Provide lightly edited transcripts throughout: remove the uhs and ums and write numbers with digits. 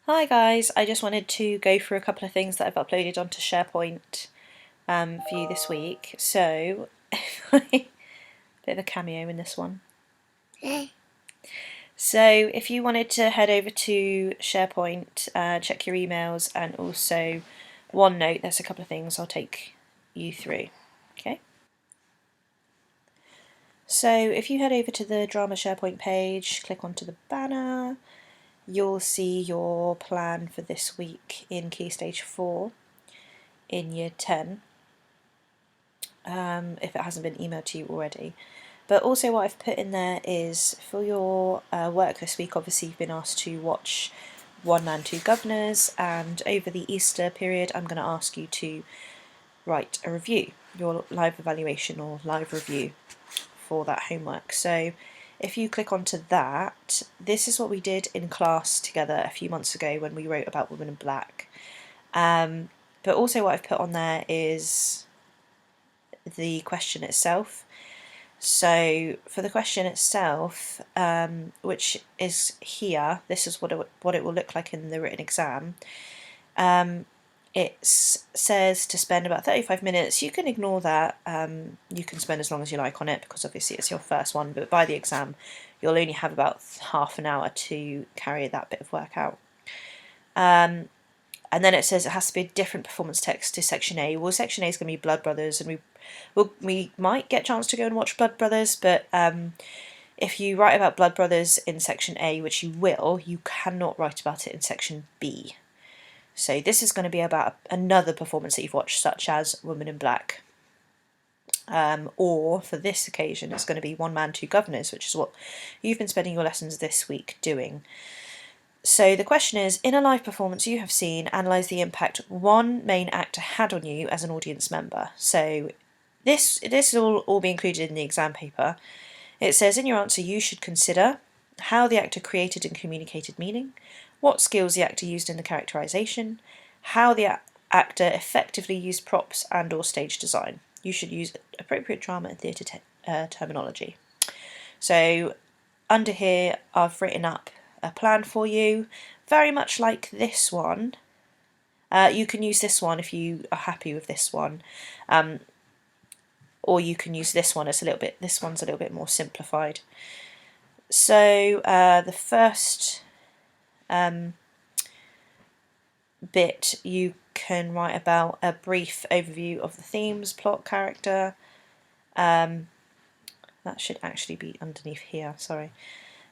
Hi guys, I just wanted to go through a couple of things that I've uploaded onto SharePoint for you this week. So, bit of a cameo in this one. So if you wanted to head over to SharePoint, check your emails, and also OneNote, there's a couple of things I'll take you through. Okay. So if you head over to the Drama SharePoint page, click onto the banner, you'll see your plan for this week in Key Stage 4 in Year 10, if it hasn't been emailed to you already. But also what I've put in there is for your work this week, obviously you've been asked to watch One Man, Two Governors, and over the Easter period I'm going to ask you to write a review, your live evaluation or live review for that homework. So if you click onto that, this is what we did in class together a few months ago when we wrote about Women in Black. But also what I've put on there is the question itself. So for the question itself, which is here, this is what it will look like in the written exam. It says to spend about 35 minutes. You can ignore that. You can spend as long as you like on it because obviously it's your first one, but by the exam you'll only have about half an hour to carry that bit of work out. And then it says it has to be a different performance text to Section A. Well, Section A is going to be Blood Brothers, and we might get a chance to go and watch Blood Brothers, but if you write about Blood Brothers in Section A, which you will, you cannot write about it in Section B. So this is going to be about another performance that you've watched, such as Women in Black. Or for this occasion, it's going to be One Man, Two Governors, which is what you've been spending your lessons this week doing. So the question is, in a live performance you have seen, analyse the impact one main actor had on you as an audience member. So this will all be included in the exam paper. It says in your answer you should consider how the actor created and communicated meaning, what skills the actor used in the characterisation, how the actor effectively used props and or stage design. You should use appropriate drama and theatre terminology. So under here I've written up a plan for you, very much like this one. You can use this one if you are happy with this one, or you can use this one as this one's a little bit more simplified. So the first bit you can write about a brief overview of the themes, plot, character. That should actually be underneath here, sorry.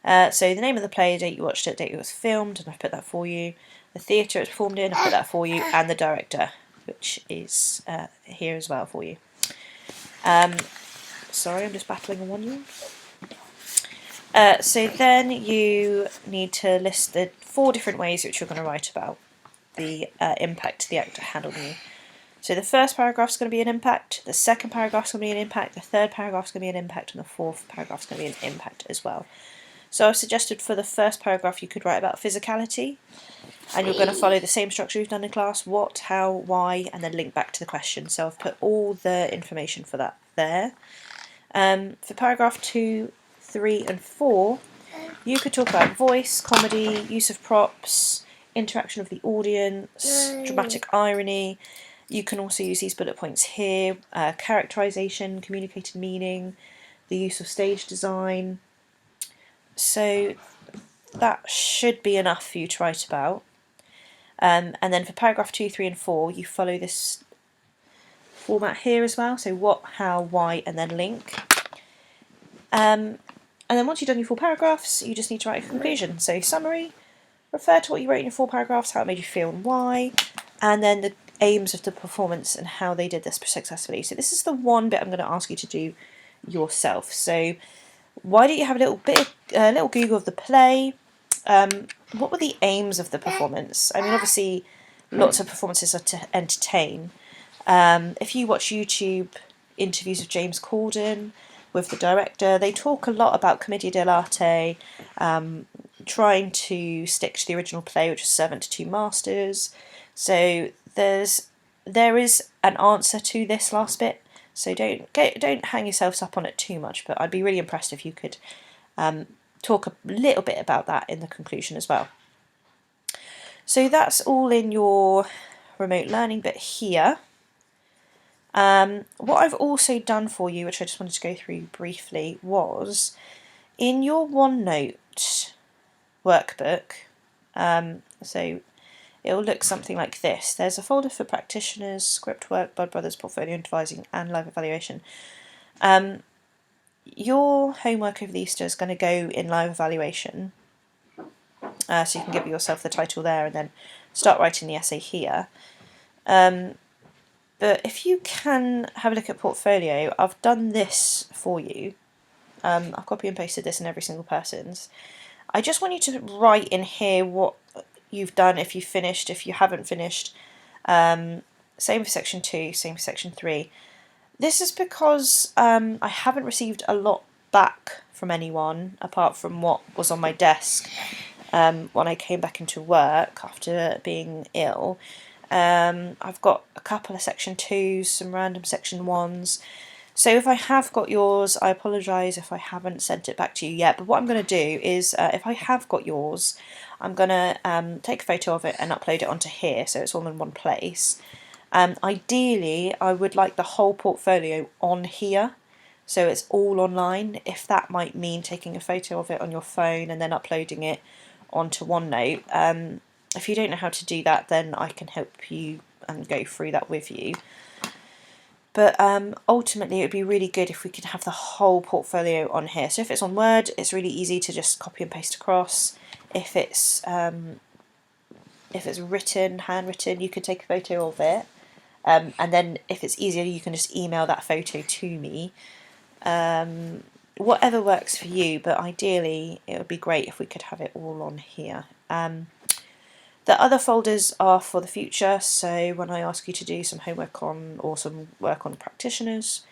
So the name of the play, date you watched it, date it was filmed, and I've put that for you. The theatre it's performed in, I've put that for you, and the director, which is here as well for you. Sorry, I'm just battling a 1-year-old. So then you need to list the 4 different ways which you're going to write about the impact the actor had on you. So the first paragraph is going to be an impact, the second paragraph is going to be an impact, the third paragraph is going to be an impact, and the fourth paragraph is going to be an impact as well. So I've suggested for the first paragraph you could write about physicality, and you're going to follow the same structure we've done in class: what, how, why, and then link back to the question. So I've put all the information for that there. For paragraph 2, 3 and 4, you could talk about voice, comedy, use of props, interaction of the audience, dramatic irony. You can also use these bullet points here: characterisation, communicated meaning, the use of stage design. So that should be enough for you to write about. And then for paragraph 2, 3 and 4 you follow this format here as well. So what, how, why, and then link. And then once you've done your 4 paragraphs, you just need to write a conclusion. So summary, refer to what you wrote in your 4 paragraphs, how it made you feel and why, and then the aims of the performance and how they did this successfully. So this is the one bit I'm going to ask you to do yourself. So why don't you have a little Google of the play? What were the aims of the performance? I mean, obviously, lots of performances are to entertain. If you watch YouTube interviews of James Corden with the director, they talk a lot about commedia dell'arte, trying to stick to the original play, which is Servant to Two Masters. So there is an answer to this last bit. So don't hang yourselves up on it too much, but I'd be really impressed if you could talk a little bit about that in the conclusion as well. So that's all in your remote learning bit here. What I've also done for you, which I just wanted to go through briefly, was in your OneNote workbook, so it'll look something like this. There's a folder for practitioners, script work, Blood Brothers, portfolio advising and live evaluation. Your homework over the Easter is going to go in live evaluation, so you can give yourself the title there and then start writing the essay here. But if you can have a look at portfolio, I've done this for you. I've copy and pasted this in every single person's. I just want you to write in here what you've done, if you've finished, if you haven't finished. Same for section 2, same for section 3. This is because I haven't received a lot back from anyone apart from what was on my desk when I came back into work after being ill. I've got a couple of section 2s, some random section 1s. So if I have got yours, I apologise if I haven't sent it back to you yet. But what I'm going to do is, if I have got yours, I'm going to take a photo of it and upload it onto here so it's all in one place. Ideally, I would like the whole portfolio on here, so it's all online. If that might mean taking a photo of it on your phone and then uploading it onto OneNote. If you don't know how to do that, then I can help you and go through that with you. But ultimately, it would be really good if we could have the whole portfolio on here. So if it's on Word, it's really easy to just copy and paste across. If it's written, handwritten, you could take a photo of it. And then if it's easier, you can just email that photo to me. Whatever works for you, but ideally it would be great if we could have it all on here. The other folders are for the future, so when I ask you to do some homework on or some work on practitioners,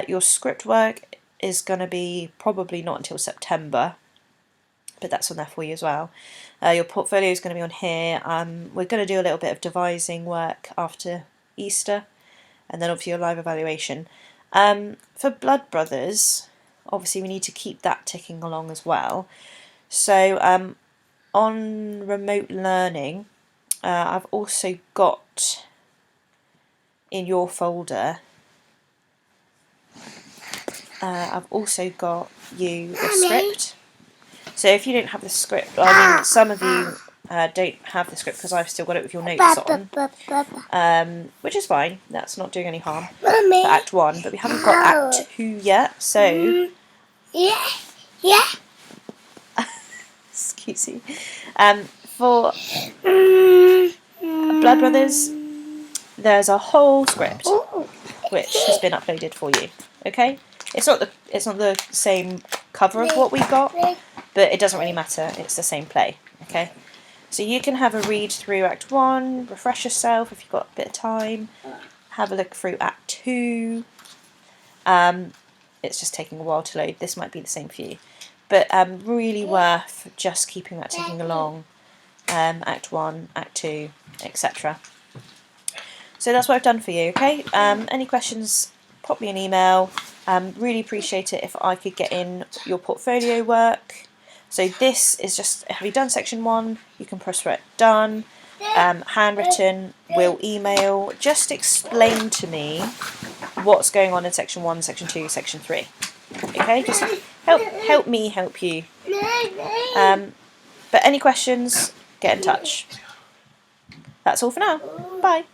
your script work is going to be probably not until September, but that's on there for you as well. Your portfolio is going to be on here. We're going to do a little bit of devising work after Easter, and then obviously your live evaluation. For Blood Brothers, obviously we need to keep that ticking along as well. So on remote learning, I've also got in your folder, I've also got you the script. So if you don't have the script, I mean, some of you don't have the script because I've still got it with your notes on, which is fine. That's not doing any harm for Act 1, but we haven't got Act 2 yet, so... Yeah. Excuse me. For Blood Brothers, there's a whole script which has been uploaded for you. Okay, it's not the same cover of what we got, but it doesn't really matter. It's the same play. Okay, so you can have a read through Act 1, refresh yourself if you've got a bit of time. Have a look through Act 2. It's just taking a while to load. This might be the same for you. But really worth just keeping that ticking along, Act 1, Act 2, etc. So that's what I've done for you, okay? Any questions, pop me an email. Really appreciate it if I could get in your portfolio work. So this is just, have you done section 1? You can press for it, done. Handwritten, will email. Just explain to me what's going on in section 1, section 2, section 3. Okay, just help me help you. But any questions, get in touch. That's all for now. Bye.